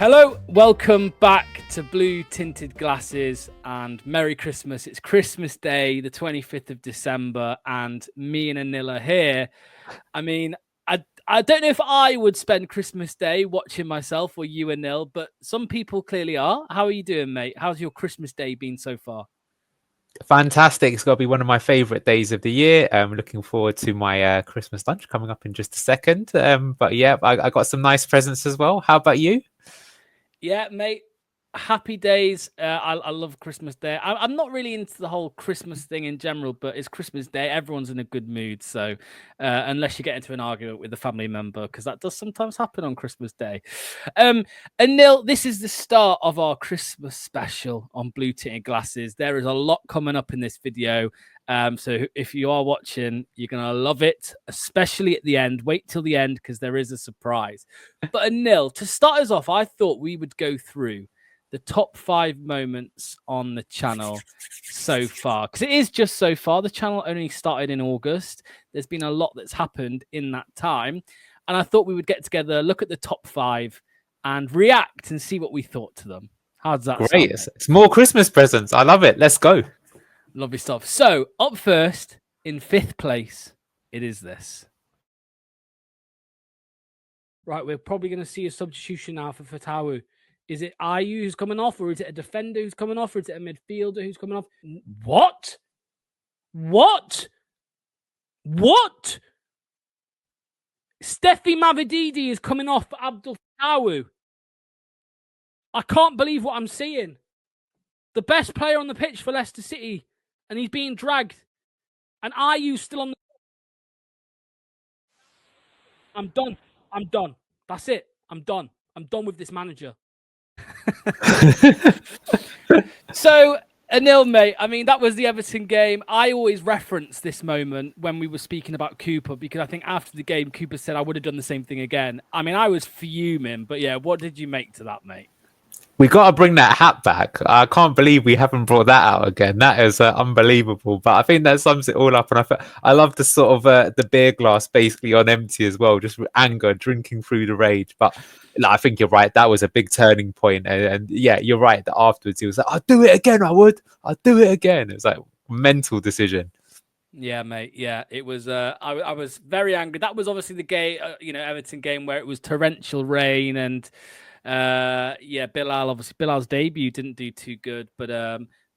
Hello, welcome back to Blue Tinted Glasses and Merry Christmas. It's Christmas Day, the 25th of December, and me and Anil are here. I mean, I don't know if I would spend Christmas Day watching myself or you, Anil, but some people clearly are. How are you doing, mate? How's your Christmas Day been so far? Fantastic. It's got to be one of my favorite days of the year. I'm looking forward to my Christmas lunch coming up in just a second. But yeah, I got some nice presents as well. How about you? Yeah, mate. Happy days. I love Christmas Day. I'm not really into the whole Christmas thing in general, but it's Christmas Day. Everyone's in a good mood. So unless you get into an argument with a family member, because that does sometimes happen on Christmas Day. And Neil, this is the start of our Christmas special on Blue Tinted Glasses. There is a lot coming up in this video. So if you are watching, you're going to love it, especially at the end. Wait till the end because there is a surprise. But Anil, to start us off, I thought we would go through the top 5 moments on the channel so far, because it is just so far. The channel only started in August. There's been a lot that's happened in that time, and I thought we would get together, look at the top 5 and react and see what we thought to them. How does that Great. sound? It's more Christmas presents. I love it. Let's go. Lovely stuff. So up first, in 5th place, it is this. Right, we're probably going to see a substitution now for Fatawu. Is it Ayew who's coming off, or is it a defender who's coming off, or is it a midfielder who's coming off? What? Steffi Mavididi is coming off for Abdul Fatawu. I can't believe what I'm seeing. The best player on the pitch for Leicester City, and he's being dragged. And Ayew's still on the... I'm done. That's it. I'm done with this manager. So, Anil, mate, I mean, that was the Everton game. I always reference this moment when we were speaking about Cooper, because I think after the game, Cooper said I would have done the same thing again. I mean, I was fuming, but yeah, what did you make to that, mate? We got to bring that hat back. I can't believe we haven't brought that out again. That is unbelievable. But I think that sums it all up. And I love the sort of the beer glass basically on empty as well, just anger drinking through the rage. But I think you're right. That was a big turning point. And yeah, you're right. That afterwards he was like, "I'll do it again. I'll do it again." It was like a mental decision. Yeah, mate. Yeah, it was. I was very angry. That was obviously the game, Everton game where it was torrential rain and. Yeah, Bilal's debut didn't do too good, but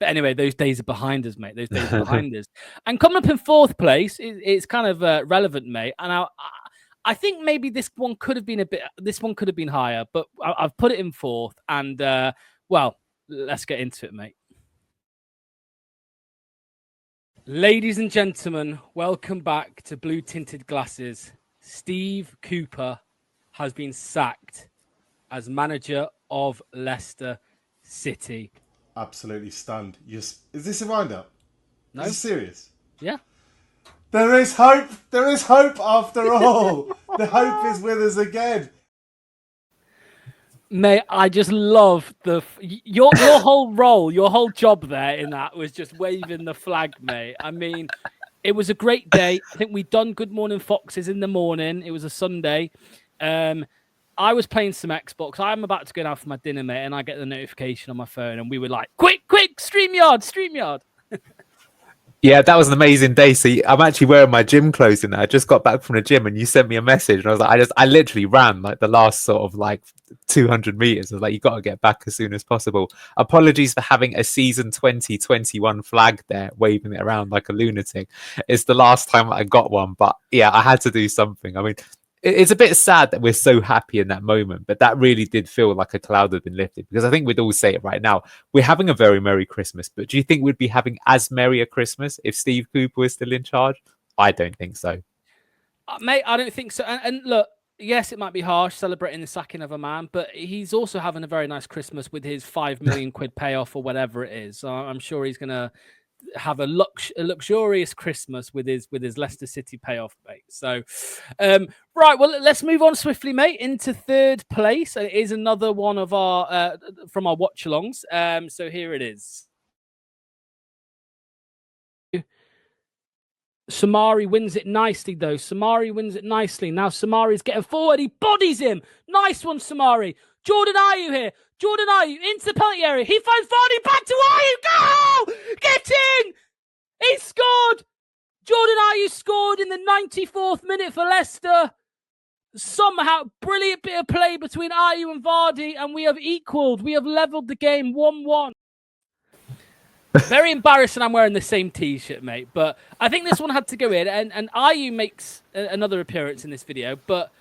anyway, those days are behind us, mate. Those days are behind us. And coming up in 4th place, it's kind of relevant, mate. And I think maybe this one could have been higher, but I've put it in 4th. And well, let's get into it, mate. Ladies and gentlemen, welcome back to Blue Tinted Glasses. Steve Cooper has been sacked as manager of Leicester City. Absolutely stunned. Is this a wind-up? No. Is this serious? Yeah. There is hope. There is hope after all. The hope is with us again. Mate, I just love your whole role, your whole job there in that was just waving the flag, mate. I mean, it was a great day. I think we'd done Good Morning Foxes in the morning. It was a Sunday. I was playing some Xbox. I'm about to go down for my dinner, mate, and I get the notification on my phone, and we were like, quick, StreamYard. Yeah, that was an amazing day. So I'm actually wearing my gym clothes in there. I just got back from the gym and you sent me a message and I was like, I literally ran like the last sort of like 200 meters. I was like, you got to get back as soon as possible. Apologies for having a season 2021 flag there, waving it around like a lunatic. It's the last time I got one, but yeah, I had to do something. I mean, it's a bit sad that we're so happy in that moment, but that really did feel like a cloud had been lifted, because I think we'd all say it right now. We're having a very Merry Christmas, but do you think we'd be having as merry a Christmas if Steve Cooper was still in charge? I don't think so. Mate, I don't think so. And look, yes, it might be harsh celebrating the sacking of a man, but he's also having a very nice Christmas with his 5 million quid payoff or whatever it is. So I'm sure he's going to have a luxurious Christmas with his Leicester City payoff, mate. So, right, well, let's move on swiftly, mate, into 3rd place. It is another one of our from our watch-alongs. So here it is. Samari wins it nicely, though. Now Samari's getting forward. He bodies him. Nice one, Samari. Jordan Ayew here. Jordan Ayew into the penalty area. He finds Vardy, back to Ayew. Goal! Get in! He scored! Jordan Ayew scored in the 94th minute for Leicester. Somehow, brilliant bit of play between Ayew and Vardy, and we have equalled. We have levelled the game 1-1. Very embarrassing I'm wearing the same T-shirt, mate. But I think this one had to go in. And Ayew makes another appearance in this video, but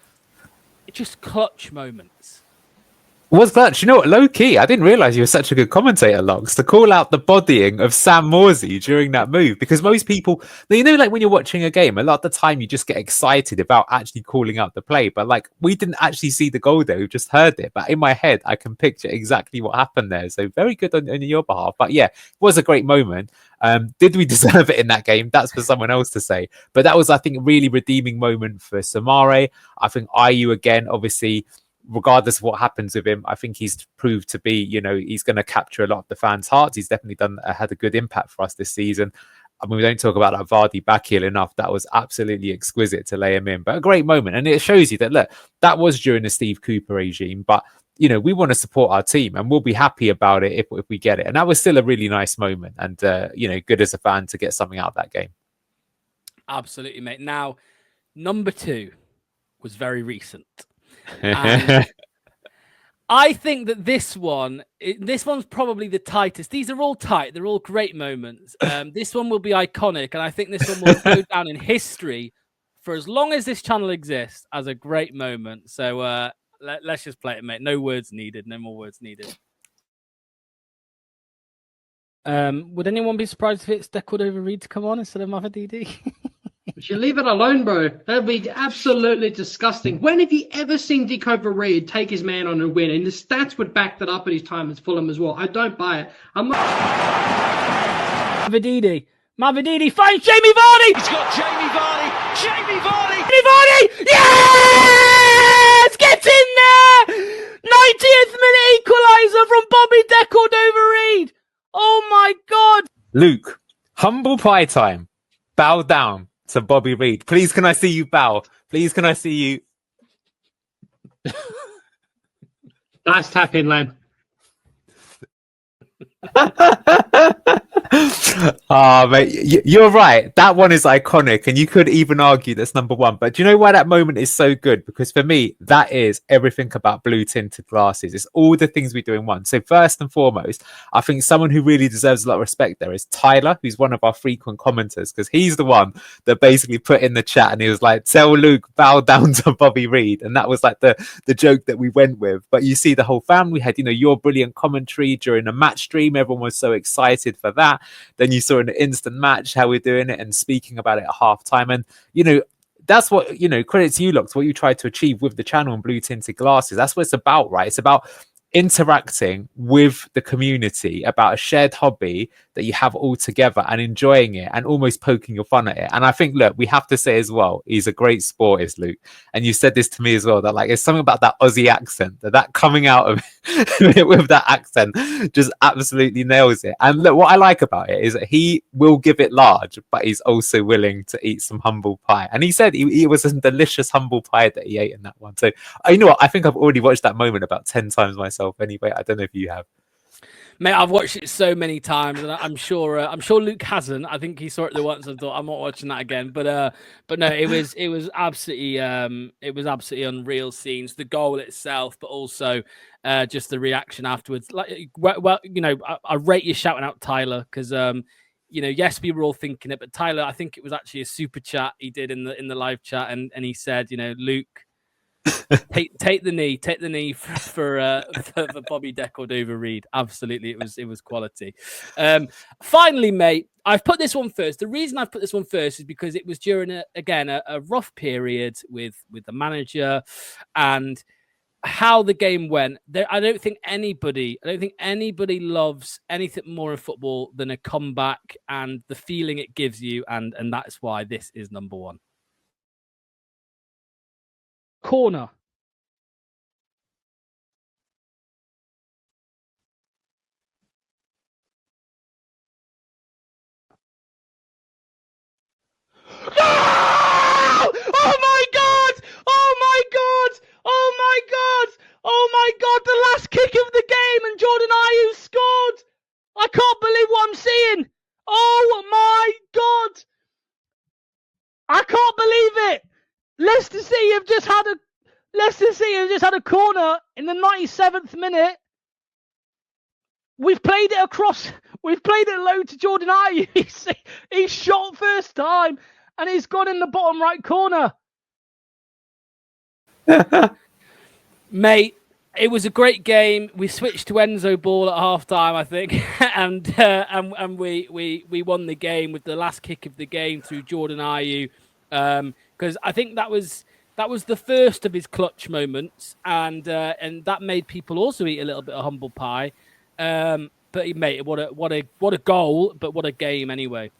it's just clutch moments. Was clutch. You know what? Low key, I didn't realize you were such a good commentator, Logs, to call out the bodying of Sam Morsey during that move. Because most people, you know, like when you're watching a game, a lot of the time you just get excited about actually calling out the play. But like, we didn't actually see the goal there. We've just heard it. But in my head, I can picture exactly what happened there. So very good on your behalf. But yeah, it was a great moment. Did we deserve it in that game? That's for someone else to say. But that was, I think, a really redeeming moment for Samare. I think Ayew, again, obviously, regardless of what happens with him, I think he's proved to be, you know, he's going to capture a lot of the fans' hearts. He's definitely had a good impact for us this season. I mean, we don't talk about that Vardy backheel enough. That was absolutely exquisite to lay him in, but a great moment. And it shows you that, look, that was during the Steve Cooper regime, but, you know, we want to support our team and we'll be happy about it if we get it. And that was still a really nice moment and, you know, good as a fan to get something out of that game. Absolutely, mate. Now, number 2 was very recent. And I think that this one's probably the tightest. These are all tight. They're all great moments. This one will be iconic, and I think this one will go down in history for as long as this channel exists as a great moment. So let's just play it, mate. No words needed. No more words needed. Would anyone be surprised if it's Deckled Over Reed to come on instead of Mother DD? You leave it alone, bro. That'd be absolutely disgusting. When have you ever seen Dick Over Reed take his man on and win? And the stats would back that up at his time as Fulham as well. I don't buy it. I'm not. Mavididi finds Jamie Vardy. He's got Jamie Vardy. Jamie Vardy. Jamie Vardy. Yes! Get in there! 90th minute equaliser from Bobby Deckled Over Reed. Oh my God. Luke, humble pie time. Bow down to Bobby Reed. Please, can I see you bow? Please, can I see you? Nice tap in, Len. Oh, mate, you're right. That one is iconic, and you could even argue that's number 1. But do you know why that moment is so good? Because for me, that is everything about blue tinted glasses. It's all the things we do in one. So first and foremost, I think someone who really deserves a lot of respect there is Tyler, who's one of our frequent commenters, because he's the one that basically put in the chat and he was like, tell Luke, bow down to Bobby Reed. And that was like the joke that we went with. But you see the whole family had, you know, your brilliant commentary during a match stream. Everyone was so excited for that. Then you saw an instant match, how we're doing it and speaking about it at halftime. And, you know, that's what, you know, credit to you, Lux, what you tried to achieve with the channel and blue tinted glasses. That's what it's about, right? It's about interacting with the community about a shared hobby that you have all together and enjoying it and almost poking your fun at it. And I think, look, we have to say as well, he's a great sport, is Luke. And you said this to me as well, that like, there's something about that Aussie accent, that coming out of it with that accent just absolutely nails it. And look, what I like about it is that he will give it large, but he's also willing to eat some humble pie. And he said it was a delicious humble pie that he ate in that one. So you know what? I think I've already watched that moment about 10 times myself anyway. I don't know if you have. Mate, I've watched it so many times, and I'm sure Luke hasn't. I think he saw it the once and thought, I'm not watching that again. But no, it was absolutely unreal scenes. The goal itself, but also just the reaction afterwards. Like, well, you know, I rate you shouting out Tyler because you know, yes, we were all thinking it, but Tyler, I think it was actually a super chat he did in the live chat, and he said, you know, Luke, take the knee for Bobby Deckled Over Reed. Absolutely, it was quality. Finally, mate, I've put this one first. The reason I've put this one first is because it was during a rough period with the manager and how the game went. I don't think anybody loves anything more in football than a comeback and the feeling it gives you, and that's why this is number 1. Corner. No! Oh my God! Oh my God! Oh my God! Oh my God! The I can't believe it. Leicester City have just had a corner in the 97th minute. We've played it low to Jordan Ayew. He's shot first time and he's gone in the bottom right corner. Mate, it was a great game. We switched to Enzo ball at half time, I think, and we won the game with the last kick of the game through Jordan Ayew, because I think that was the first of his clutch moments, and that made people also eat a little bit of humble pie. But mate, what a goal, but what a game anyway.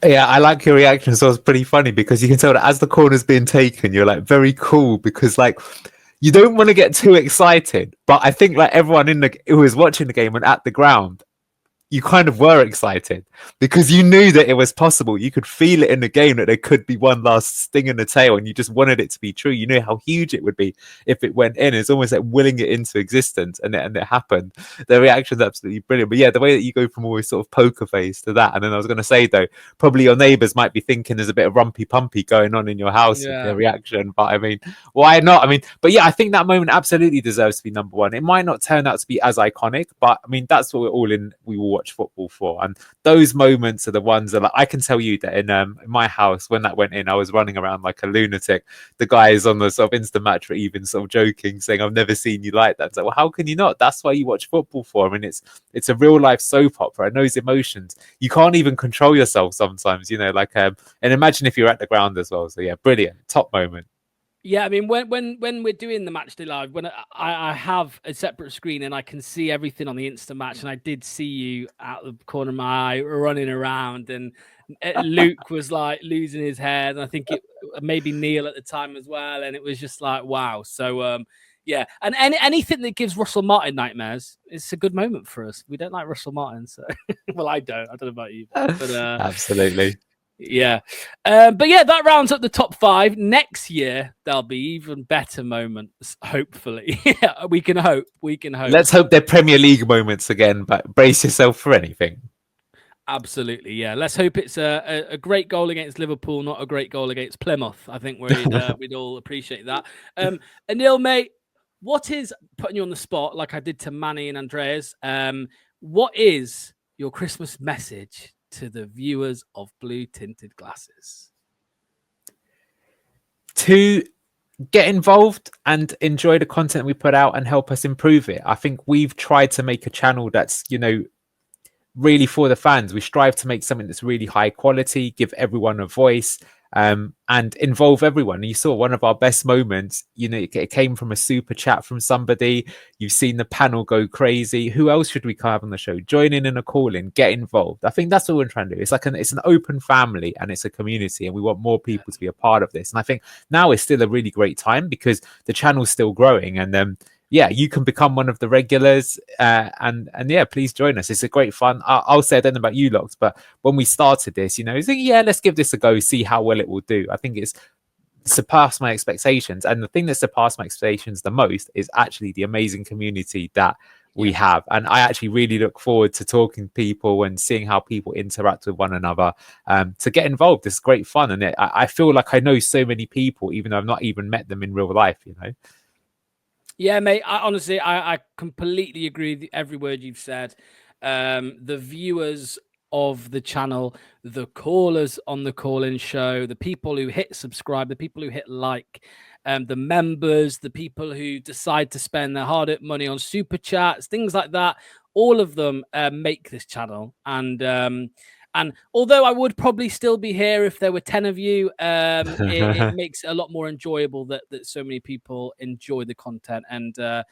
Yeah, I like your reaction. So it's pretty funny because you can tell that as the corner's being taken, you're like very cool because like you don't want to get too excited. But I think like everyone who was watching the game and at the ground, you kind of were excited because you knew that it was possible. You could feel it in the game that there could be one last sting in the tail, and you just wanted it to be true. You knew how huge it would be if it went in. It's almost like willing it into existence, and it happened. The reaction's absolutely brilliant. But yeah, the way that you go from always sort of poker face to that, and then I was going to say though, probably your neighbours might be thinking there's a bit of rumpy pumpy going on in your house with their reaction. But I mean, why not? I mean, but yeah, I think that moment absolutely deserves to be number one. It might not turn out to be as iconic, but I mean, that's what we're all in. We will watch football for, and those moments are the ones that like, I can tell you that in my house when that went in, I was running around like a lunatic. The guys on the sort of instant match were even sort of joking, saying, "I've never seen you like that." It's like, well, how can you not? That's why you watch football for. I mean, it's a real life soap opera, and those emotions you can't even control yourself sometimes. You know, like and imagine if you're at the ground as well. So yeah, brilliant, top moment. Yeah, I mean, when we're doing the match day live, when I have a separate screen and I can see everything on the instant match, and I did see you out the corner of my eye running around, and Luke was like losing his head, and I think it maybe Neil at the time as well, and it was just like wow. So yeah, and anything that gives Russell Martin nightmares, it's a good moment for us. We don't like Russell Martin, so well, I don't know about you, but Absolutely. Yeah. But yeah, that rounds up the top 5. Next year, there'll be even better moments, hopefully. we can hope. Let's hope they're Premier League moments again, but brace yourself for anything. Absolutely, yeah. Let's hope it's a great goal against Liverpool, not a great goal against Plymouth. I think we'd all appreciate that. Anil, mate, what is, putting you on the spot like I did to Manny and Andreas, what is your Christmas message to the viewers of Blue Tinted Glasses? To get involved and enjoy the content we put out and help us improve it. I think we've tried to make a channel that's, you know, really for the fans. We strive to make something that's really high quality, give everyone a voice, and involve everyone. And you saw one of our best moments, you know, it came from a super chat from somebody. You've seen the panel go crazy. Who else should we have on the show? Join in a call in, get involved. I think that's what we're trying to do. It's like it's an open family and it's a community, and we want more people to be a part of this. And I think now is still a really great time because the channel's still growing, and yeah, you can become one of the regulars, and yeah, please join us. It's a great fun. I'll say I don't know about you, Locks, but when we started this, you know, it's like, yeah, let's give this a go, see how well it will do. I think it's surpassed my expectations, and the thing that surpassed my expectations the most is actually the amazing community that we have. And I actually really look forward to talking to people and seeing how people interact with one another, to get involved. It's great fun, and I feel like I know so many people, even though I've not even met them in real life, you know. Yeah, mate. Honestly, I completely agree with every word you've said. The viewers of the channel, the callers on the call-in show, the people who hit subscribe, the people who hit like, the members, the people who decide to spend their hard-earned money on super chats, things like that. All of them make this channel, and although I would probably still be here if there were 10 of you, it makes it a lot more enjoyable that so many people enjoy the content. And I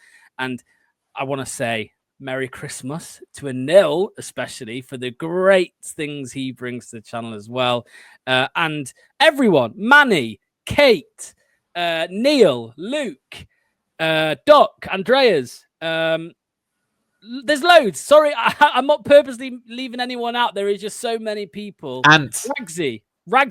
want to say Merry Christmas to Anil, especially for the great things he brings to the channel as well. And everyone, Manny, Kate, Neil, Luke, Doc, Andreas, there's loads. Sorry, I'm not purposely leaving anyone out. There is just so many people. Ant. Ragsy,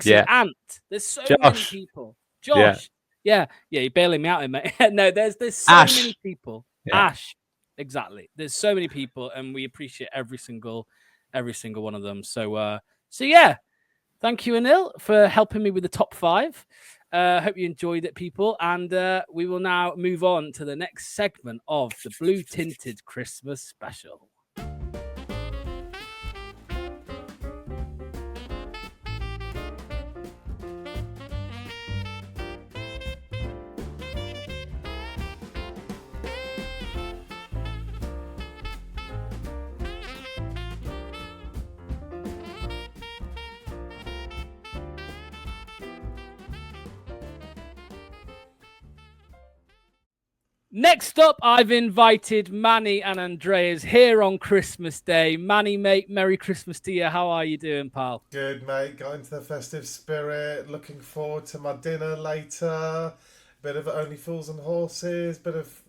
yeah. Ant. There's so Josh. many people. Josh. Yeah, you're bailing me out here, mate. No, there's so Ash. many people. Yeah. Ash. Exactly. There's so many people, and we appreciate every single one of them. So yeah. Thank you, Anil, for helping me with the top 5. Hope you enjoyed it, people. And we will now move on to the next segment of the Blue Tinted Christmas Special. Next up, I've invited Manny and Andreas here on Christmas Day. Manny, mate, Merry Christmas to you. How are you doing, pal? Good, mate. Got into the festive spirit. Looking forward to my dinner later. Bit of Only Fools and Horses. Bit of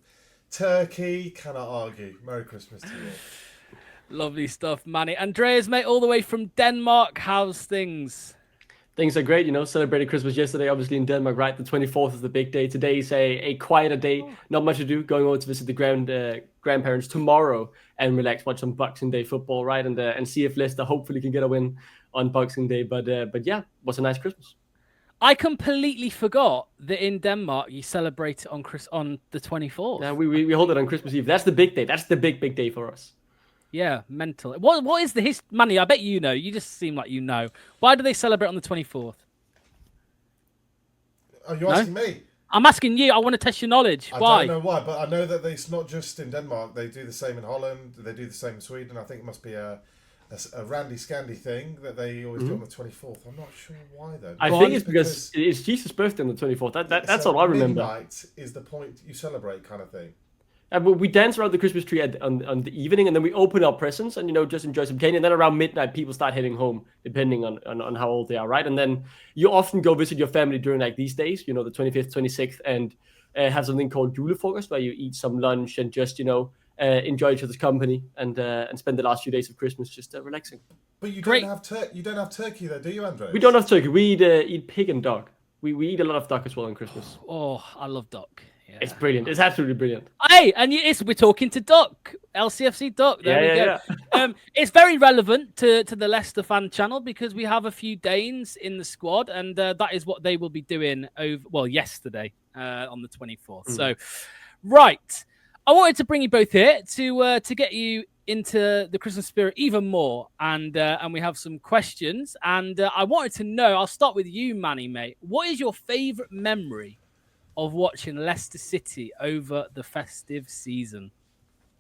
turkey. Cannot argue. Merry Christmas to you. Lovely stuff, Manny. Andreas, mate, all the way from Denmark. How's things? Things are great, celebrated Christmas yesterday, obviously in Denmark, right? The 24th is the big day. Today is a quieter day, not much to do, going over to visit the grandparents tomorrow and relax, watch some Boxing Day football, right? And see if Leicester hopefully can get a win on Boxing Day. But yeah, was a nice Christmas. I completely forgot that in Denmark you celebrate it on the 24th. Yeah, we hold it on Christmas Eve. That's the big day. That's the big day for us. Yeah, mental. What is the history? Manny, I bet you know. You just seem like you know. Why do they celebrate on the 24th? Are you asking me? I'm asking you. I want to test your knowledge. Why? I don't know why, but I know that it's not just in Denmark. They do the same in Holland. They do the same in Sweden. I think it must be a Randy Scandy thing that they always do on the 24th. I'm not sure why, though. I think it's because it's Jesus' birthday on the 24th. That's all I remember. Midnight is the point you celebrate kind of thing. We dance around the Christmas tree on the evening, and then we open our presents and, just enjoy some candy. And then around midnight, people start heading home, depending on how old they are, right? And then you often go visit your family during like these days, the 25th, 26th, and have something called julefrokost, where you eat some lunch and just, enjoy each other's company and spend the last few days of Christmas just relaxing. But you don't have turkey though, do you, Andrew? We don't have turkey. We eat pig and dog. We eat a lot of duck as well on Christmas. Oh, I love duck. Yeah. It's brilliant. It's absolutely brilliant. Hey, and we're talking to Duck, LCFC Duck. There we go. Yeah. It's very relevant to the Leicester fan channel because we have a few Danes in the squad, and that is what they will be doing yesterday on the 24th. So, right, I wanted to bring you both here to get you into the Christmas spirit even more, and we have some questions, and I wanted to know. I'll start with you, Manny, mate. What is your favourite memory of watching Leicester City over the festive season?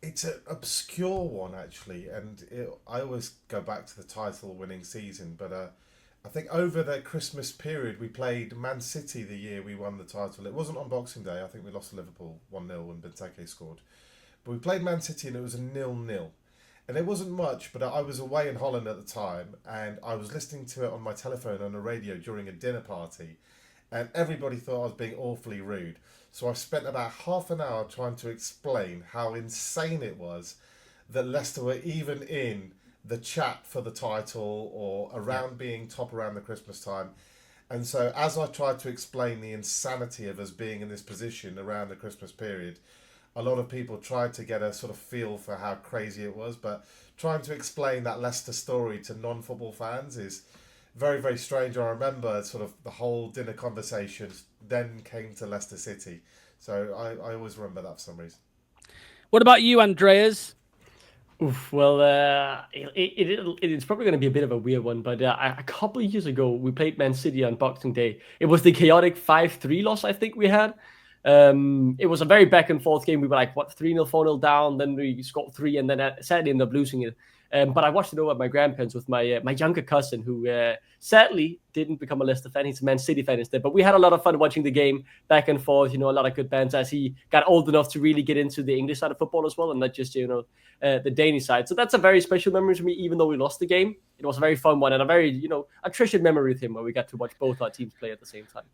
It's an obscure one, actually, and I always go back to the title-winning season, but I think over the Christmas period, we played Man City the year we won the title. It wasn't on Boxing Day. I think we lost to Liverpool 1-0 when Benteke scored. But we played Man City, and it was a 0-0. And it wasn't much, but I was away in Holland at the time, and I was listening to it on my telephone on the radio during a dinner party, and everybody thought I was being awfully rude. So I spent about half an hour trying to explain how insane it was that Leicester were even in the chat for the title or around being top around the Christmas time. And so as I tried to explain the insanity of us being in this position around the Christmas period, a lot of people tried to get a sort of feel for how crazy it was. But trying to explain that Leicester story to non-football fans is very, very strange. I remember sort of the whole dinner conversations then came to Leicester City. So I always remember that for some reason. What about you, Andreas? Oof, well, it's probably going to be a bit of a weird one, but a couple of years ago, we played Man City on Boxing Day. It was the chaotic 5-3 loss, I think we had. It was a very back and forth game. We were like, 3-0, 4-0 down, then we scored 3, and then sadly ended up losing it. But I watched it over at my grandparents with my younger cousin, who sadly didn't become a Leicester fan. He's a Man City fan instead. But we had a lot of fun watching the game back and forth. A lot of good bands as he got old enough to really get into the English side of football as well, and not just the Danish side. So that's a very special memory to me. Even though we lost the game, it was a very fun one and a very a treasured memory with him, where we got to watch both our teams play at the same time.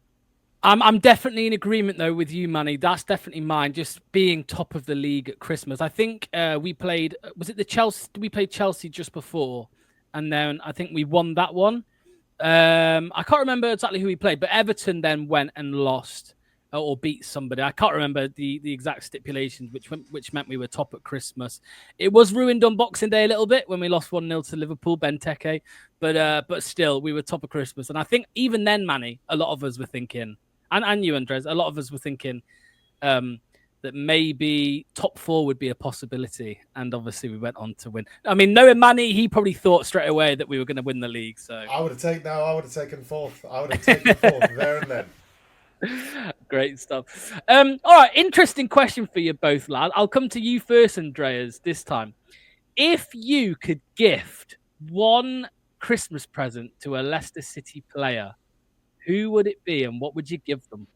I'm definitely in agreement, though, with you, Manny. That's definitely mine, just being top of the league at Christmas. I think we played, was it the Chelsea? We played Chelsea just before, and then I think we won that one. I can't remember exactly who we played, but Everton then went and lost or beat somebody. I can't remember the exact stipulations, which meant we were top at Christmas. It was ruined on Boxing Day a little bit when we lost 1-0 to Liverpool, Benteke, but still we were top of Christmas. And I think even then, Manny, a lot of us were thinking, and you, Andres, a lot of us were thinking that maybe top 4 would be a possibility. And obviously we went on to win. I mean, knowing Manny, he probably thought straight away that we were going to win the league. So I would have taken fourth. I would have taken fourth there and then. Great stuff. All right, interesting question for you both, lad. I'll come to you first, Andreas, this time. If you could gift one Christmas present to a Leicester City player, who would it be and what would you give them?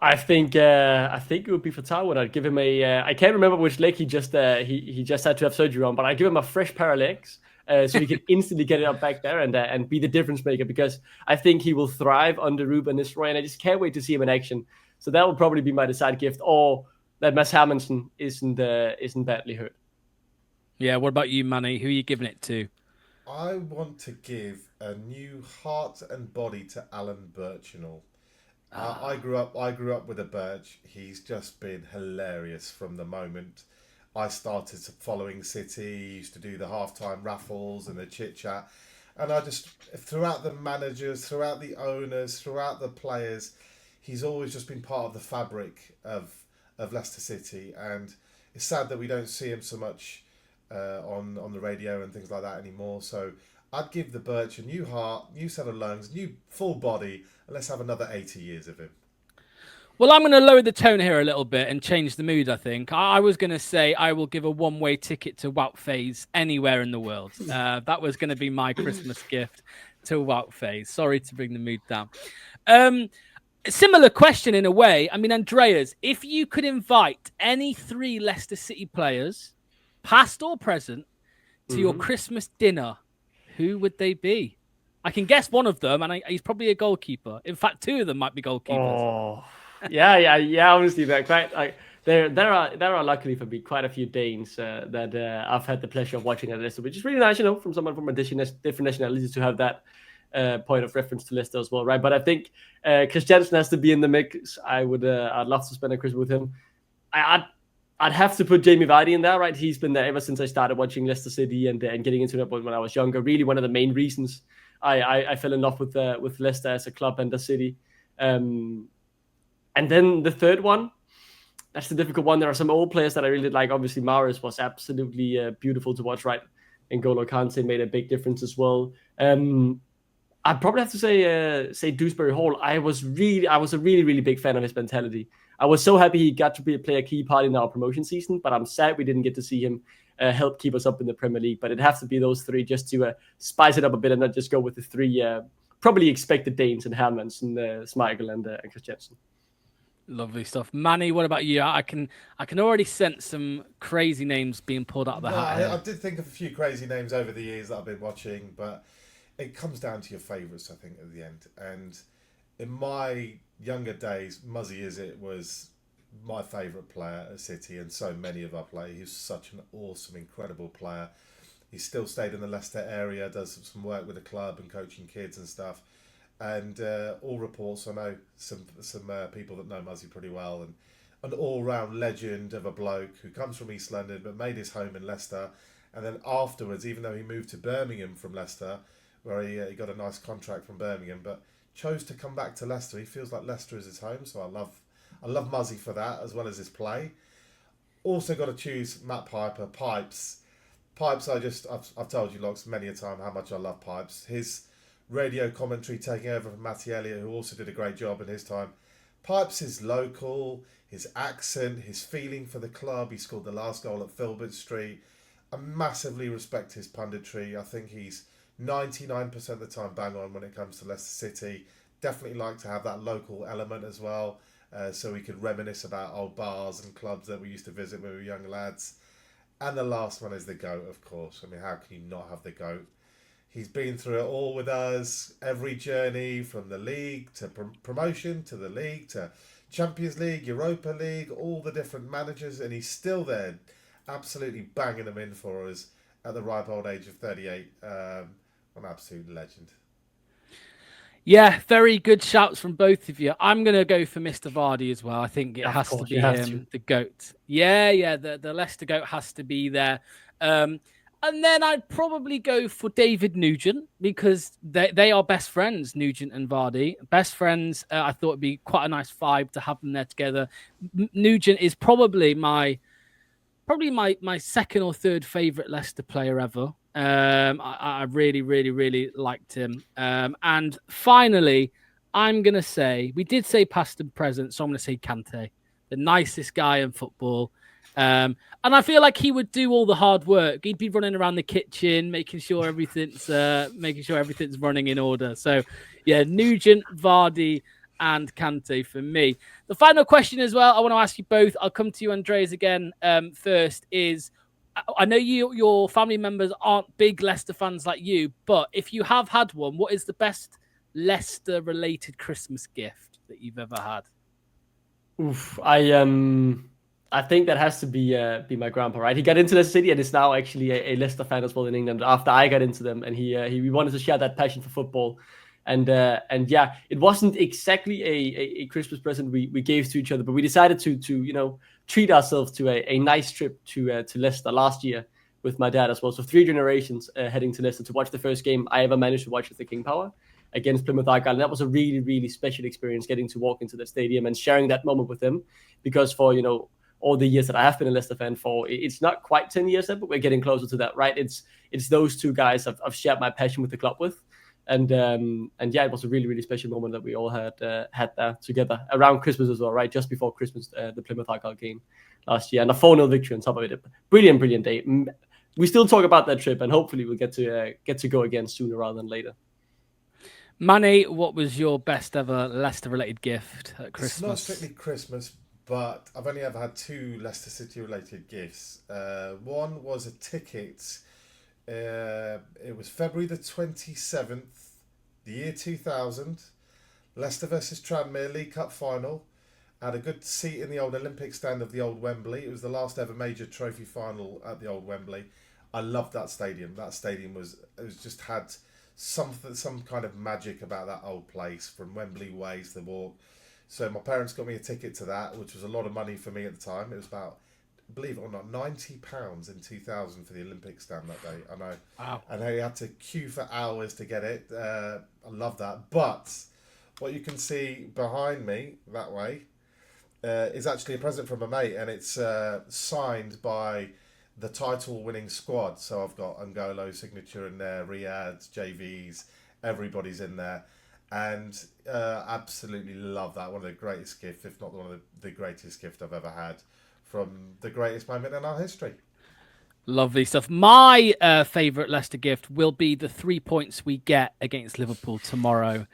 I think it would be for Tywin. I'd give him a. I can't remember which leg he just had to have surgery on, but I'd give him a fresh pair of legs so he can instantly get it up back there and be the difference maker, because I think he will thrive under Ruben Nistelrooy, and I just can't wait to see him in action. So that will probably be my decided gift, or that Mads Hermansen isn't badly hurt. Yeah. What about you, Manny? Who are you giving it to? I want to give a new heart and body to Alan Birchinall. I grew up with a Birch. He's just been hilarious from the moment I started following City. He used to do the halftime raffles and the chit chat, and I just, throughout the managers, throughout the owners, throughout the players, he's always just been part of the fabric of Leicester City. And it's sad that we don't see him so much on the radio and things like that anymore. So I'd give the Birch a new heart, new set of lungs, new full body, and let's have another 80 years of him. Well, I'm going to lower the tone here a little bit and change the mood, I think. I was going to say I will give a one-way ticket to Wout Faes anywhere in the world. That was going to be my Christmas gift to Wout Faes. Sorry to bring the mood down. Similar question in a way. I mean, Andreas, if you could invite any 3 Leicester City players, past or present, to your Christmas dinner, who would they be? I can guess one of them, and he's probably a goalkeeper. In fact, 2 of them might be goalkeepers. Oh, yeah. Honestly, they're quite like there are luckily for me quite a few Danes that I've had the pleasure of watching at Leicester, which is really nice, from someone from a different nationalities to have that point of reference to Leicester as well, right? But I think Christiansen has to be in the mix. I'd love to spend a Christmas with him. I'd have to put Jamie Vardy in there, right? He's been there ever since I started watching Leicester City and getting into it when I was younger. Really, one of the main reasons I fell in love with Leicester as a club and the city. And then the third one, that's the difficult one. There are some old players that I really like. Obviously, Mahrez was absolutely beautiful to watch, right? And N'Golo Kante made a big difference as well. I'd probably have to say Dewsbury Hall. I was a really, really big fan of his mentality. I was so happy he got to play a key part in our promotion season, but I'm sad we didn't get to see him help keep us up in the Premier League. But it has to be those 3 just to spice it up a bit and not just go with the 3 probably expected Danes and Hermans and Schmeichel and Christiansen. Lovely stuff. Manny, what about you? I can already sense some crazy names being pulled out of the hat. I did think of a few crazy names over the years that I've been watching, but it comes down to your favourites, I think, at the end. And in my younger days, Muzzy Izzet was my favourite player at City, and so many of our players. He was such an awesome, incredible player. He still stayed in the Leicester area, does some work with the club and coaching kids and stuff. And all reports, I know some people that know Muzzy pretty well, and an all-round legend of a bloke who comes from East London but made his home in Leicester. And then afterwards, even though he moved to Birmingham from Leicester, where he got a nice contract from Birmingham, but chose to come back to Leicester. He feels like Leicester is his home, so I love Muzzy for that, as well as his play. Also got to choose Matt Piper. Pipes, I've told you lots many a time how much I love Pipes. His radio commentary taking over from Matty Elliott, who also did a great job in his time. Pipes is local, his accent, his feeling for the club. He scored the last goal at Filbert Street. I massively respect his punditry. I think he's 99% of the time bang on when it comes to Leicester City. Definitely like to have that local element as well, so we could reminisce about old bars and clubs that we used to visit when we were young lads. And the last one is the GOAT, of course. I mean, how can you not have the GOAT? He's been through it all with us, every journey from the league to promotion to the league to Champions League, Europa League, all the different managers, and he's still there, absolutely banging them in for us at the ripe old age of 38. An absolute legend. Yeah, very good shouts from both of you. I'm going to go for Mr. Vardy as well. I think it Of has to course, be you have him, to. the GOAT. Yeah, the Leicester GOAT has to be there. And then I'd probably go for David Nugent because they are best friends, Nugent and Vardy. Best friends. I thought it'd be quite a nice vibe to have them there together. Nugent is probably my second or third favorite Leicester player ever. I really, really, really liked him. And finally, I'm gonna say we did say past and present, so I'm gonna say Kante, the nicest guy in football. And I feel like he would do all the hard work. He'd be running around the kitchen, making sure everything's running in order. So, yeah, Nugent, Vardy, and Kante for me. The final question as well, I want to ask you both. I'll come to you, Andreas, again first. Is I know your family members aren't big Leicester fans like you, but if you have had one, what is the best Leicester-related Christmas gift that you've ever had? Oof, I think that has to be my grandpa, right? He got into the city and is now actually a Leicester fan as well in England. After I got into them, and he wanted to share that passion for football, and yeah, it wasn't exactly a Christmas present we gave to each other, but we decided to treat ourselves to a nice trip to Leicester last year with my dad as well. So 3 generations heading to Leicester to watch the first game I ever managed to watch at the King Power against Plymouth Argyle. And that was a really, really special experience getting to walk into the stadium and sharing that moment with him. Because for, all the years that I have been a Leicester fan for, it's not quite 10 years yet, but we're getting closer to that, right? It's those two guys I've shared my passion with the club with. And yeah, it was a really, really special moment that we all had there together around Christmas as well, right? Just before Christmas, the Plymouth Argyle game last year. And a 4-0 victory on top of it. Brilliant, brilliant day. We still talk about that trip, and hopefully we'll get to go again sooner rather than later. Manny, what was your best ever Leicester-related gift at Christmas? It's not strictly Christmas, but I've only ever had 2 Leicester City-related gifts. One was a ticket. It was February the 27th, the year 2000. Leicester versus Tranmere League Cup final. I had a good seat in the old Olympic stand of the old Wembley. It was the last ever major trophy final at the old Wembley. I loved that stadium. That stadium was just had some kind of magic about that old place, from Wembley Way to the walk. So my parents got me a ticket to that, which was a lot of money for me at the time. It was about, believe it or not, £90 in 2000 for the Olympic stand that day. I know. Wow. And I had to queue for hours to get it. I love that. But what you can see behind me that way is actually a present from a mate, and it's signed by the title-winning squad. So I've got Angolo's signature in there, Riyad's, JV's, everybody's in there. And absolutely love that. One of the greatest gifts, if not one of the greatest gift I've ever had, from the greatest moment in our history. Lovely stuff. My favourite Leicester gift will be the 3 points we get against Liverpool tomorrow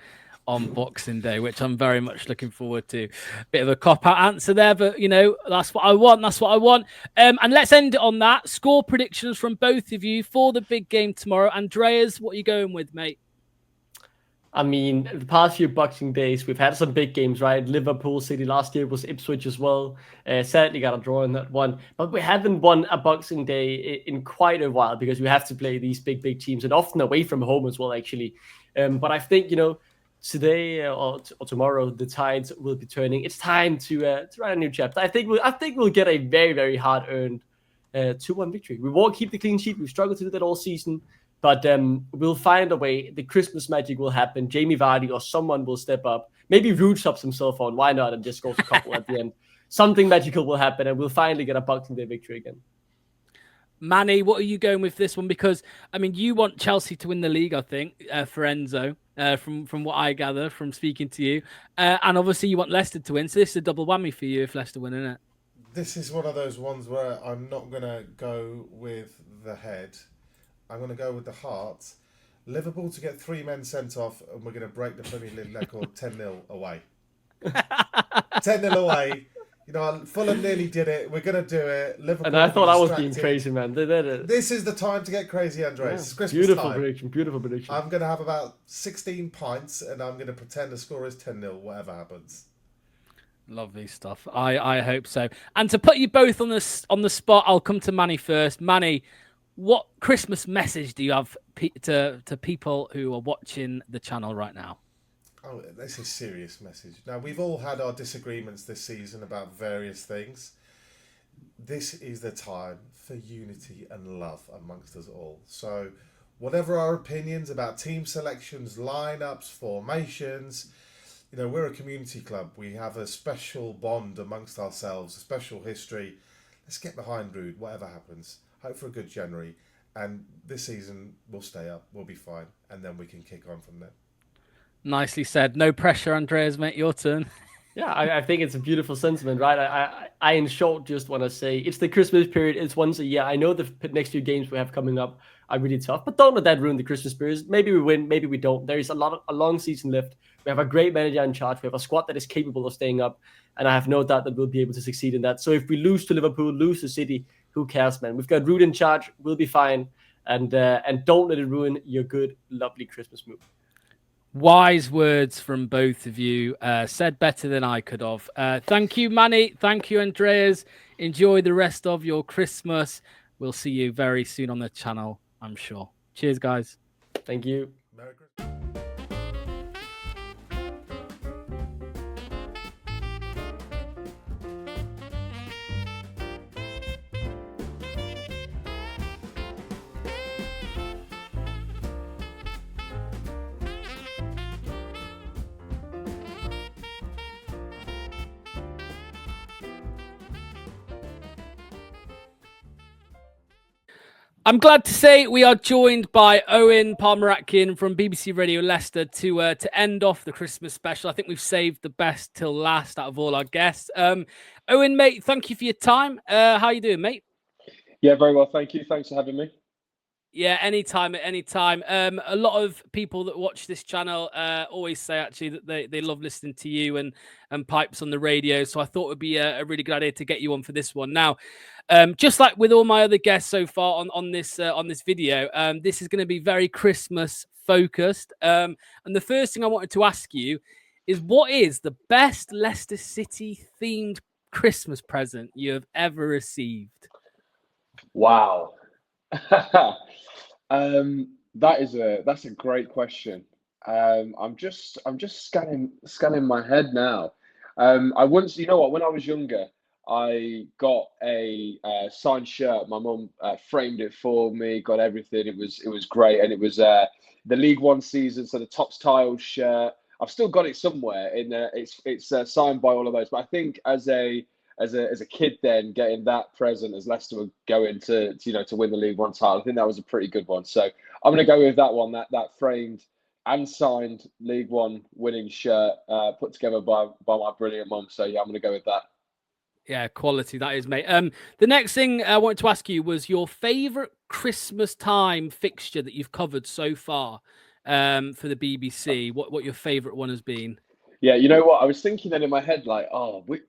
on Boxing Day, which I'm very much looking forward to. Bit of a cop-out answer there, but, that's what I want. That's what I want. And let's end it on that. Score predictions from both of you for the big game tomorrow. Andreas, what are you going with, mate? I mean, the past few Boxing Days, we've had some big games, right? Liverpool City last year was Ipswich as well. Sadly got a draw in that one. But we haven't won a Boxing Day in quite a while because we have to play these big, big teams, and often away from home as well, actually. But I think, today or tomorrow, the tides will be turning. It's time to write a new chapter. I think we'll get a very, very hard-earned 2-1 victory. We won't keep the clean sheet. We've struggled to do that all season. But we'll find a way. The Christmas magic will happen. Jamie Vardy or someone will step up. Maybe Rude chops himself on. Why not? And just scores a couple at the end. Something magical will happen, and we'll finally get a Boxing Day victory again. Manny, what are you going with this one? Because, you want Chelsea to win the league, I think, for Enzo, from what I gather from speaking to you. And obviously you want Leicester to win. So this is a double whammy for you if Leicester win, isn't it? This is one of those ones where I'm not going to go with the head. I'm going to go with the heart. Liverpool to get 3 men sent off, and we're going to break the Premier League record 10-0 away. 10-0 away. Fulham nearly did it. We're going to do it. Liverpool. And I thought I was being crazy, man. This is the time to get crazy, Andres. Yeah. It's Christmas Beautiful time. Beautiful prediction. I'm going to have about 16 pints, and I'm going to pretend the score is 10-0, whatever happens. Lovely stuff. I hope so. And to put you both on the spot, I'll come to Manny first. Manny, what Christmas message do you have to people who are watching the channel right now? Oh, that's a serious message. Now, we've all had our disagreements this season about various things. This is the time for unity and love amongst us all. So, whatever our opinions about team selections, lineups, formations, we're a community club. We have a special bond amongst ourselves, a special history. Let's get behind Rude, whatever happens. Hope for a good January. And this season, we'll stay up. We'll be fine. And then we can kick on from there. Nicely said. No pressure, Andreas, mate. Your turn. Yeah, I think it's a beautiful sentiment, right? I in short just want to say it's the Christmas period. It's once a year. I know the next few games we have coming up are really tough, but don't let that ruin the Christmas spirit. Maybe we win, maybe we don't. There is a long season left. We have a great manager in charge. We have a squad that is capable of staying up, and I have no doubt that we'll be able to succeed in that. So if we lose to Liverpool, lose to City, who cares, man? We've got Ruud in charge. We'll be fine, and don't let it ruin your good, lovely Christmas mood. Wise words from both of you. Said better than I could have. Thank you, Manny. Thank you, Andreas. Enjoy the rest of your Christmas. We'll see you very soon on the channel, I'm sure. Cheers, guys. Thank you. Merry Christmas. I'm glad to say we are joined by Owen Palmer-Atkin from BBC Radio Leicester to end off the Christmas special. I think we've saved the best till last out of all our guests. Owen, mate, thank you for your time. How you doing, mate? Yeah, very well, thank you. Thanks for having me. Yeah, anytime at any time. A lot of people that watch this channel always say actually that they love listening to you and Pipes on the radio. So I thought it would be a really good idea to get you on for this one. Now, just like with all my other guests so far on this video, this is going to be very Christmas focused. And the first thing I wanted to ask you is, what is the best Leicester City themed Christmas present you have ever received? Wow. That's a great question. I'm just scanning my head now. I once, when I was younger, I got a signed shirt. My mum framed it for me, got everything. It was great, and it was the League One season, so the Tops Tiles shirt. I've still got it somewhere. It's signed by all of those. But I think as a kid, then getting that present as Leicester were going to win the League One title, I think that was a pretty good one. So I'm going to go with that one. That framed and signed League One winning shirt put together by my brilliant mum. So yeah, I'm going to go with that. Yeah, quality that is, mate. The next thing I wanted to ask you was your favourite Christmas time fixture that you've covered so far for the BBC. What your favourite one has been? Yeah, you know what? I was thinking then in my head, like,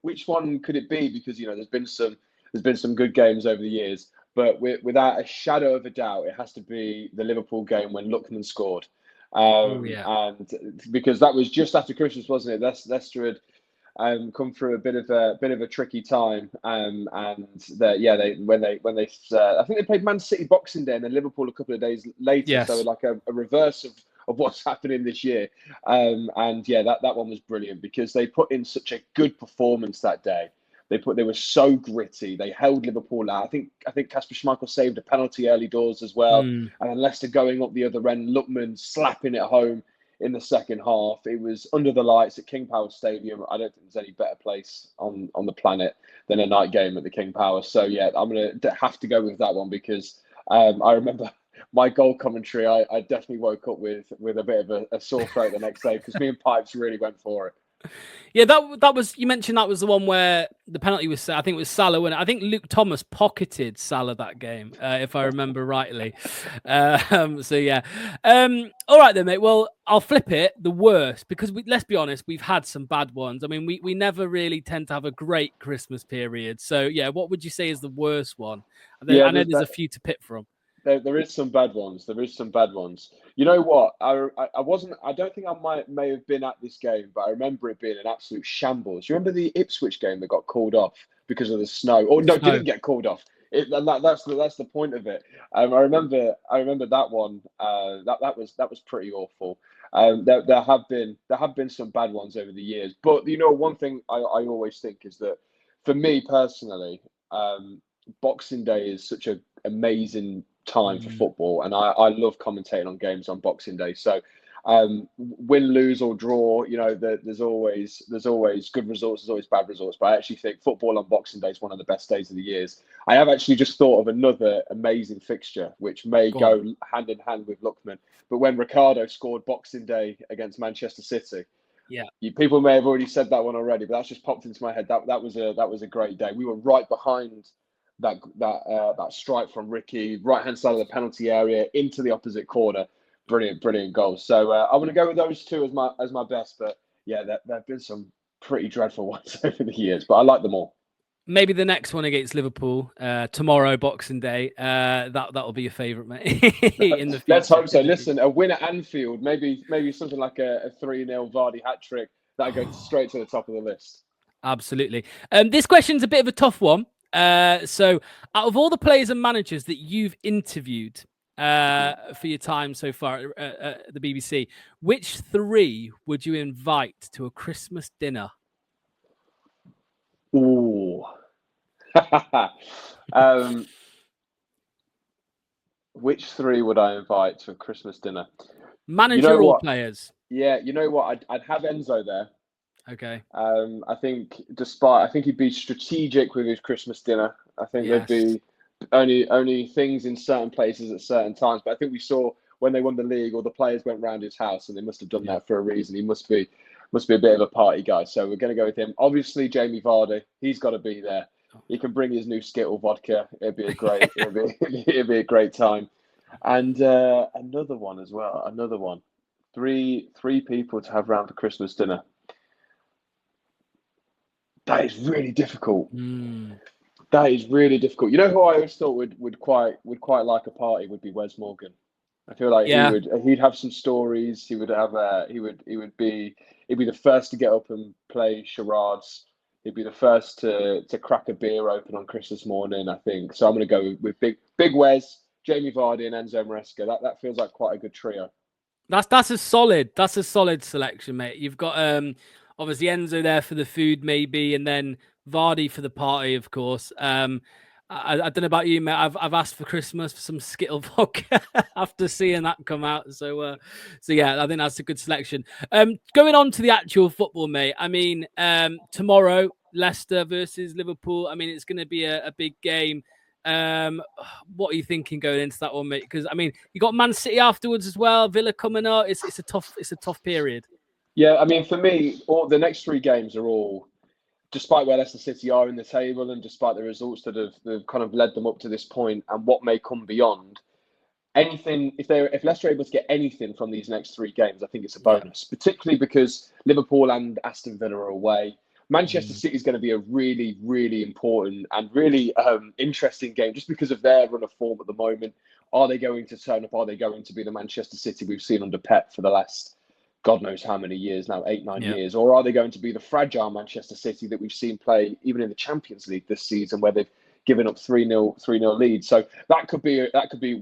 which one could it be? Because there's been some good games over the years, but without a shadow of a doubt, it has to be the Liverpool game when Lookman scored. And because that was just after Christmas, wasn't it? Leicester had come through a bit of a tricky time, and I think they played Man City Boxing Day and then Liverpool a couple of days later. Yes. So like a reverse of what's happening this year, that one was brilliant because they put in such a good performance that day. They were so gritty. They held Liverpool out. I think Kasper Schmeichel saved a penalty early doors as well, and then Leicester going up the other end, Lookman slapping it home in the second half. It was under the lights at King Power Stadium. I don't think there's any better place on the planet than a night game at the King Power. So yeah, I'm going to have to go with that one because I remember my goal commentary. I definitely woke up with a bit of a sore throat the next day because me and Pipes really went for it. Yeah, that was, you mentioned that was the one where the penalty was, I think it was Salah, and I think Luke Thomas pocketed Salah that game, if I remember rightly. So yeah. All right then, mate. Well, I'll flip it. The worst, because let's be honest, we've had some bad ones. I mean, we never really tend to have a great Christmas period. So yeah, what would you say is the worst one? I know there's a few to pick from. There is some bad ones. There is some bad ones. You know what? I wasn't. I don't think I may have been at this game, but I remember it being an absolute shambles. You remember the Ipswich game that got called off because of the snow? Or no, didn't get called off. That's the point of it. I remember that one. That was pretty awful. There have been some bad ones over the years, but one thing I always think is that for me personally, Boxing Day is such an amazing time for football, and I love commentating on games on Boxing Day. So win, lose or draw, there's always good results, there's always bad results. But I actually think football on Boxing Day is one of the best days of the years. I have actually just thought of another amazing fixture, which may go hand in hand with Lookman. But when Ricardo scored Boxing Day against Manchester City, people may have already said that one already, but that's just popped into my head. That was a great day. We were right behind that strike from Ricky, right hand side of the penalty area into the opposite corner. Brilliant goals. So I'm going to go with those two as my best. But yeah, there have been some pretty dreadful ones over the years, but I like them all. Maybe the next one against Liverpool tomorrow, Boxing Day. That'll be your favourite, mate. In the future. Let's hope so. Listen, a win at Anfield, maybe something like a 3-0 Vardy hat trick that goes straight to the top of the list. Absolutely. This question's a bit of a tough one. So, out of all the players and managers that you've interviewed for your time so far at the BBC, which three would you invite to a Christmas dinner? Ooh. Which three would I invite to a Christmas dinner? Manager or players? Yeah, you know what? I'd have Enzo there. Okay. I think he'd be strategic with his Christmas dinner. I think there'd be only things in certain places at certain times. But I think we saw when they won the league, all the players went round his house, and they must have done that for a reason. He must be a bit of a party guy. So we're going to go with him. Obviously, Jamie Vardy, he's got to be there. He can bring his new Skittle vodka. It'd be a great, it'd be a great time. And another one as well. Another one. Three people to have round for Christmas dinner. That is really difficult. That is really difficult. You know who I always thought would quite like a party would be Wes Morgan. I feel like he'd have some stories. He'd be the first to get up and play charades. He'd be the first to crack a beer open on Christmas morning, I think. So I'm going to go with Big Wes, Jamie Vardy, and Enzo Maresca. That feels like quite a good trio. That's a solid selection, mate. You've got obviously Enzo there for the food, maybe, and then Vardy for the party, of course. I don't know about you, mate. I've asked for Christmas for some Skittle vodka after seeing that come out. So yeah, I think that's a good selection. Going on to the actual football, mate. I mean, tomorrow Leicester versus Liverpool. I mean, it's going to be a big game. What are you thinking going into that one, mate? Because I mean, you got Man City afterwards as well. Villa coming up. It's a tough period. Yeah, I mean, for me, the next three games are all, despite where Leicester City are in the table and despite the results that have kind of led them up to this point and what may come beyond, anything if Leicester are able to get anything from these next three games, I think it's a bonus. Particularly because Liverpool and Aston Villa are away. Manchester City is going to be a really, really important and really interesting game just because of their run of form at the moment. Are they going to turn up? Are they going to be the Manchester City we've seen under Pep for the last God knows how many years now, 8-9 years, or are they going to be the fragile Manchester City that we've seen play even in the Champions League this season, where they've given up 3-0 leads? So that could be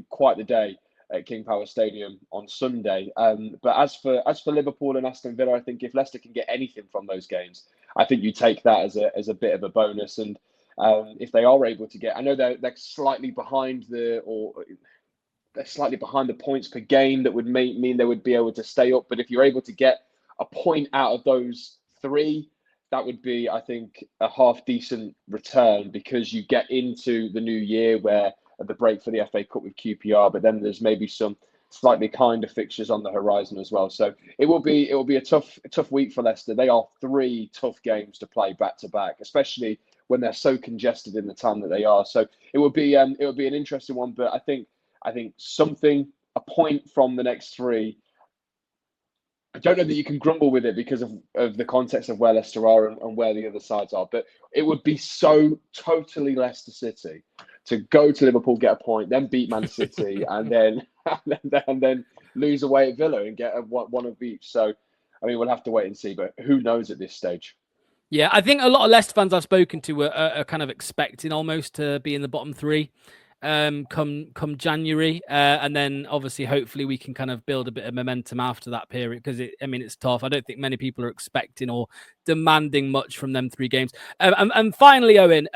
quite the day at King Power Stadium on Sunday. But as for Liverpool and Aston Villa, I think if Leicester can get anything from those games, I think you take that as a bit of a bonus. And if they are able to get, I know they're slightly behind they're slightly behind the points per game that would mean they would be able to stay up. But if you're able to get a point out of those three, that would be, I think, a half decent return, because you get into the new year where at the break for the FA Cup with QPR, but then there's maybe some slightly kinder fixtures on the horizon as well. So it will be a tough week for Leicester. They are three tough games to play back to back, especially when they're so congested in the time that they are. So it would be an interesting one, but I think a point from the next three. I don't know that you can grumble with it because of the context of where Leicester are and where the other sides are, but it would be so totally Leicester City to go to Liverpool, get a point, then beat Man City, and then lose away at Villa and get one of each. So, I mean, we'll have to wait and see, but who knows at this stage? Yeah, I think a lot of Leicester fans I've spoken to are kind of expecting almost to be in the bottom three. come January, and then obviously hopefully we can kind of build a bit of momentum after that period, because it's tough. I don't think many people are expecting or demanding much from them 3 games. And finally, Owen,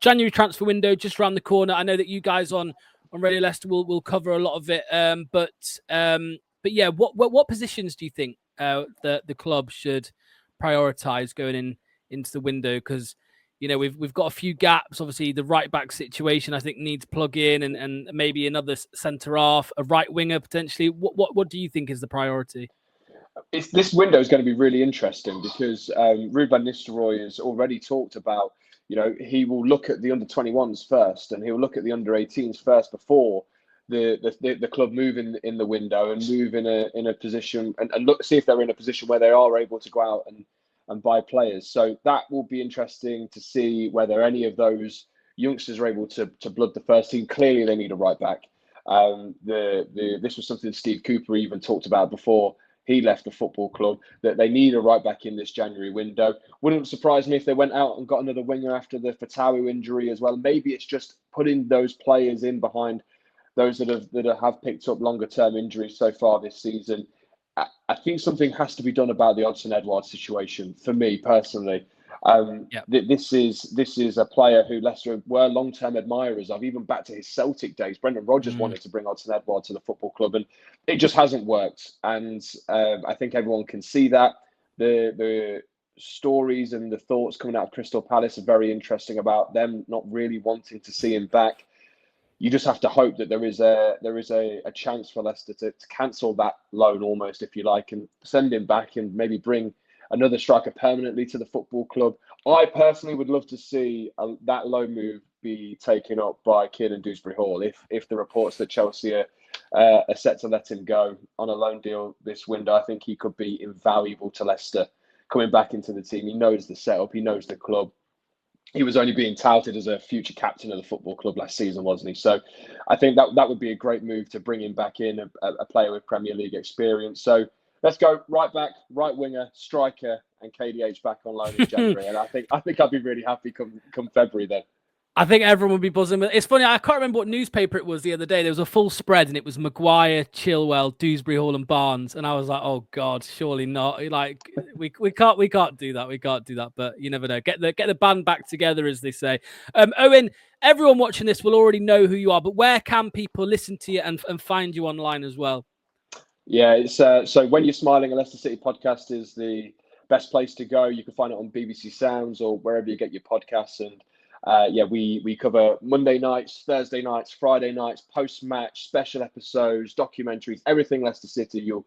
January transfer window just around the corner. I know that you guys on Radio Leicester will cover a lot of it, but yeah, what positions do you think the club should prioritize going into the window? Because we've got a few gaps. Obviously, the right back situation I think needs plug in, and maybe another centre half, a right winger potentially. What do you think is the priority? This window is going to be really interesting because Ruben Nistelrooy has already talked about, he will look at the under-21s first, and he'll look at the under-18s first before the club move in the window and move in a position and see if they're in a position where they are able to go out and buy players. So that will be interesting to see whether any of those youngsters are able to blood the first team. Clearly, they need a right back. This was something Steve Cooper even talked about before he left the football club, that they need a right back in this January window. Wouldn't surprise me if they went out and got another winger after the Fatawu injury as well. Maybe it's just putting those players in behind those that have picked up longer term injuries so far this season. I think something has to be done about the Odsonne Edouard situation. For me personally, this is a player who Leicester were long term admirers of, even back to his Celtic days. Brendan Rodgers wanted to bring Odsonne Edouard to the football club, and it just hasn't worked. And I think everyone can see that. The stories and the thoughts coming out of Crystal Palace are very interesting about them not really wanting to see him back. You just have to hope that there is a chance for Leicester to cancel that loan almost, if you like, and send him back and maybe bring another striker permanently to the football club. I personally would love to see that loan move be taken up by Kiernan Dewsbury Hall. If the reports that Chelsea are set to let him go on a loan deal this window, I think he could be invaluable to Leicester coming back into the team. He knows the setup, he knows the club. He was only being touted as a future captain of the football club last season, wasn't he? So I think that would be a great move to bring him back in, a player with Premier League experience. So let's go right back, right winger, striker, and KDH back on loan in January. And I think I'd be really happy come February then. I think everyone would be buzzing. It's funny, I can't remember what newspaper it was the other day. There was a full spread and it was Maguire, Chilwell, Dewsbury Hall and Barnes. And I was like, oh God, surely not. Like we can't do that. We can't do that. But you never know. Get the band back together, as they say. Owen, everyone watching this will already know who you are, but where can people listen to you and find you online as well? Yeah, it's so When You're Smiling, a Leicester City podcast is the best place to go. You can find it on BBC Sounds or wherever you get your podcasts. And we cover Monday nights, Thursday nights, Friday nights, post-match, special episodes, documentaries, everything Leicester City. You'll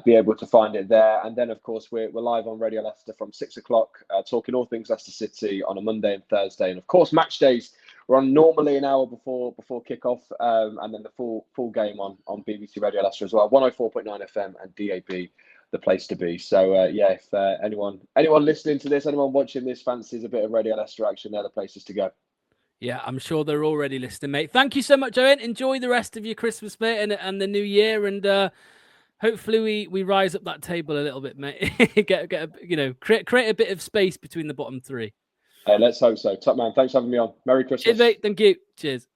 be able to find it there. And then, of course, we're live on Radio Leicester from 6 o'clock, talking all things Leicester City on a Monday and Thursday. And, of course, match days, we're on normally an hour before kickoff, and then the full game on BBC Radio Leicester as well, 104.9 FM and DAB. The place to be. So if anyone listening to this, anyone watching this fancies a bit of Radio Leicester action, they're the places to go. Yeah, I'm sure they're already listening, mate. Thank you so much, Owen. Enjoy the rest of your Christmas, mate, and the new year, and hopefully we rise up that table a little bit, mate. create a bit of space between the bottom 3. Let's hope so. Top man, thanks for having me on. Merry Christmas. Cheers, mate. Thank you. Cheers.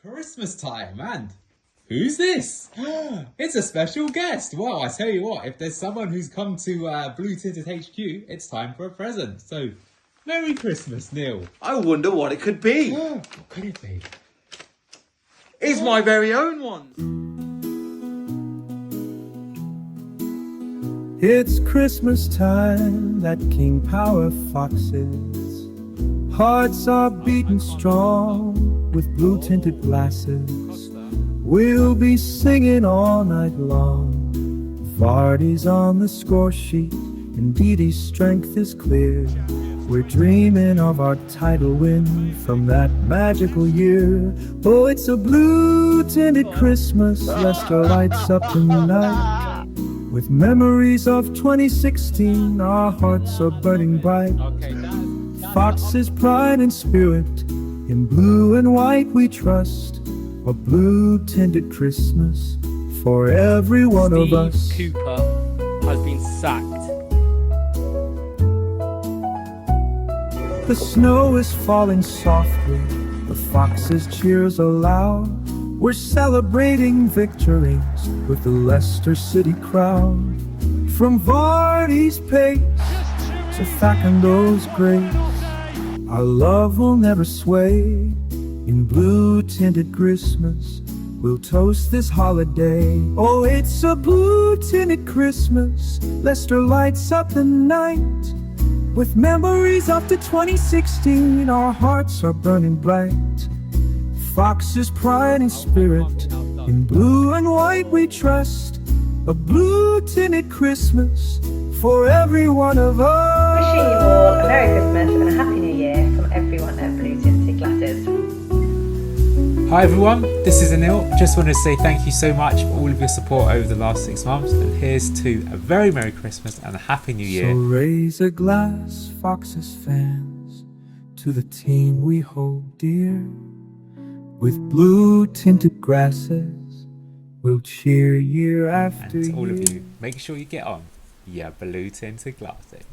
Christmas time, man. Who's this? It's a special guest. Well, I tell you what, if there's someone who's come to Blue Tinted HQ, it's time for a present. So, Merry Christmas, Neil. I wonder what it could be. What could it be? It's my very own one. It's Christmas time, that King Power foxes. Hearts are beating strong with blue tinted glasses. We'll be singing all night long. Vardy's on the score sheet, and Dee Dee's strength is clear. We're dreaming of our title win from that magical year. Oh, it's a blue-tinted Christmas, Leicester lights up tonight. With memories of 2016, our hearts are burning bright. Fox's pride and spirit, in blue and white we trust. A blue-tinted Christmas for every one of us. Steve Cooper has been sacked. The snow is falling softly The Foxes' cheers are loud. We're celebrating victories with the Leicester City crowd. From Vardy's pace to Facando's grace, our love will never sway. In blue-tinted Christmas, we'll toast this holiday. Oh, it's a blue-tinted Christmas. Leicester lights up the night. With memories up to 2016, our hearts are burning bright. Fox's pride and spirit, in blue and white we trust. A blue-tinted Christmas for every one of us. Wishing you all a Merry Christmas and a Happy New Year from everyone at Blue Tinted Glasses. Hi everyone, this is Anil. Just wanted to say thank you so much for all of your support over the last 6 months, and here's to a very Merry Christmas and a Happy New Year. So raise a glass, Foxes fans, to the team we hold dear. With blue-tinted grasses, we'll cheer year after year. And to all of you, make sure you get on your blue-tinted glasses.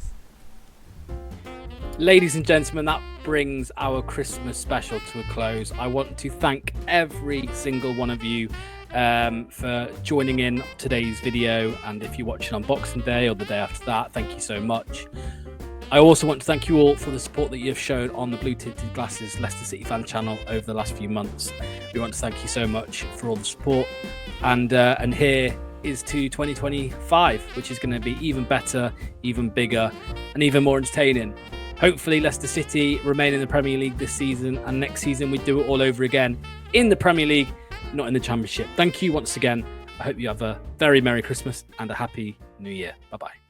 Ladies and gentlemen, that brings our Christmas special to a close. I want to thank every single one of you for joining in today's video. And if you're watching on Boxing Day or the day after that, thank you so much. I also want to thank you all for the support that you've shown on the Blue Tinted Glasses Leicester City fan channel over the last few months. We want to thank you so much for all the support. And here is to 2025, which is going to be even better, even bigger, and even more entertaining. Hopefully Leicester City remain in the Premier League this season, and next season we do it all over again in the Premier League, not in the Championship. Thank you once again. I hope you have a very Merry Christmas and a Happy New Year. Bye-bye.